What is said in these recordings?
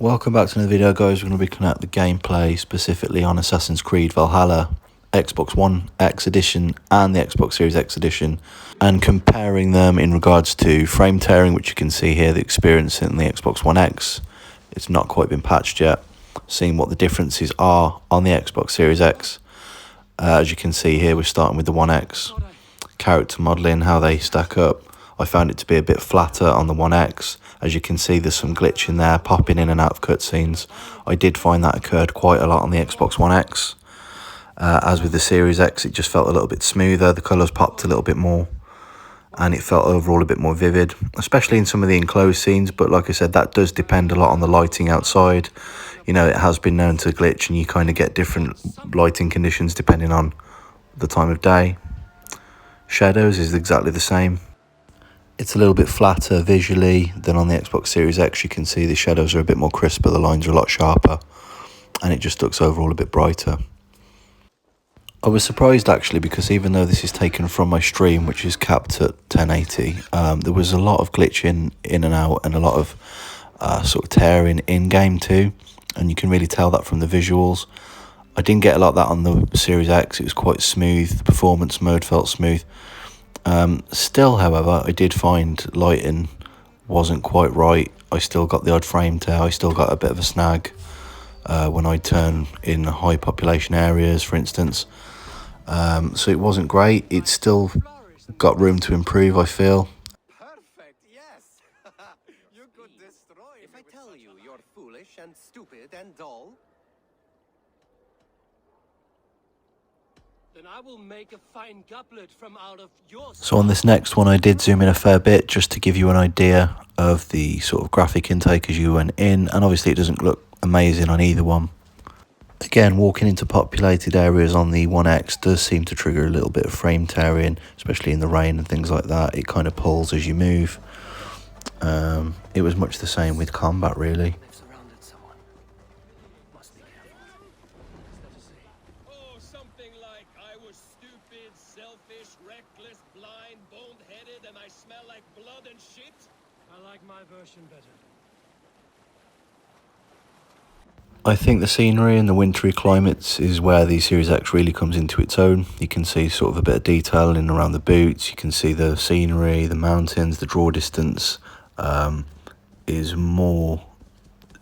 Welcome back to another video, guys. We're going to be looking at the gameplay specifically on Assassin's Creed Valhalla, Xbox One X Edition and the Xbox Series X Edition, and comparing them in regards to frame tearing, which you can see here, the experience in the Xbox One X. It's not quite been patched yet. Seeing what the differences are on the Xbox Series X. As you can see here, we're starting with the One X. Character modelling, how they stack up. I found it to be a bit flatter on the One X. As you can see, there's some glitch in there, popping in and out of cutscenes. I did find that occurred quite a lot on the Xbox One X. As with the Series X, it just felt a little bit smoother. The colours popped a little bit more, and it felt overall a bit more vivid, especially in some of the enclosed scenes. But like I said, that does depend a lot on the lighting outside. You know, it has been known to glitch, and you kind of get different lighting conditions depending on the time of day. Shadows is exactly the same. It's a little bit flatter visually than on the Xbox Series X. You can see the shadows are a bit more crisper, the lines are a lot sharper, and it just looks overall a bit brighter. I was surprised actually, because even though this is taken from my stream, which is capped at 1080, there was a lot of glitching in and out and a lot of sort of tearing in-game too, and you can really tell that from the visuals. I didn't get a lot of that on the Series X. It was quite smooth. The performance mode felt smooth. Still, however, I did find lighting wasn't quite right. I still got the odd frame tear. I still got a bit of a snag when I turn in high population areas, for instance. So it wasn't great. It's still got room to improve, I feel. Perfect, yes. You could destroy if I tell you you're foolish and stupid and dull. Then I will make a fine goblet from out of your... So on this next one, I did zoom in a fair bit just to give you an idea of the sort of graphic intake as you went in, and obviously it doesn't look amazing on either one. Again, walking into populated areas on the One X does seem to trigger a little bit of frame tearing, especially in the rain and things like that. It kind of pulls as you move. It was much the same with combat, really. Something like, I was stupid, selfish, reckless, blind, bone-headed, and I smell like blood and shit. I like my version better. I think the scenery and the wintry climates is where the Series X really comes into its own. You can see sort of a bit of detail in and around the boots. You can see the scenery, the mountains, the draw distance is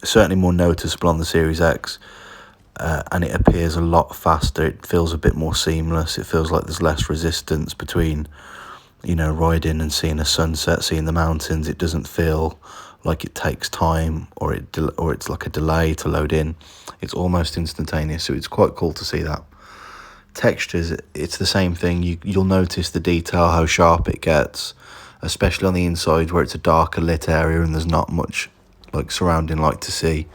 certainly more noticeable on the Series X. And it appears a lot faster. It feels a bit more seamless. It feels like there's less resistance between, you know, riding and seeing a sunset, seeing the mountains. It doesn't feel like it takes time or it's like a delay to load in. It's almost instantaneous, so it's quite cool to see that. Textures, it's the same thing. You'll notice the detail, how sharp it gets, especially on the inside where it's a darker lit area and there's not much like surrounding light to see.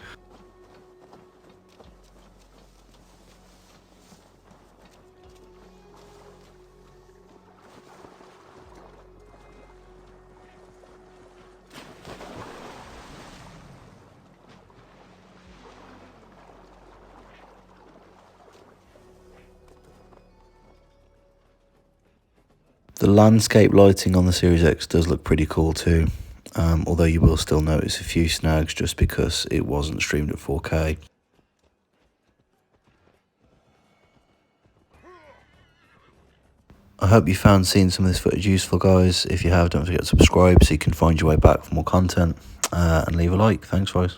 The landscape lighting on the Series X does look pretty cool too, although you will still notice a few snags just because it wasn't streamed at 4K. I hope you found seeing some of this footage useful, guys. If you have, don't forget to subscribe so you can find your way back for more content, and leave a like. Thanks, guys.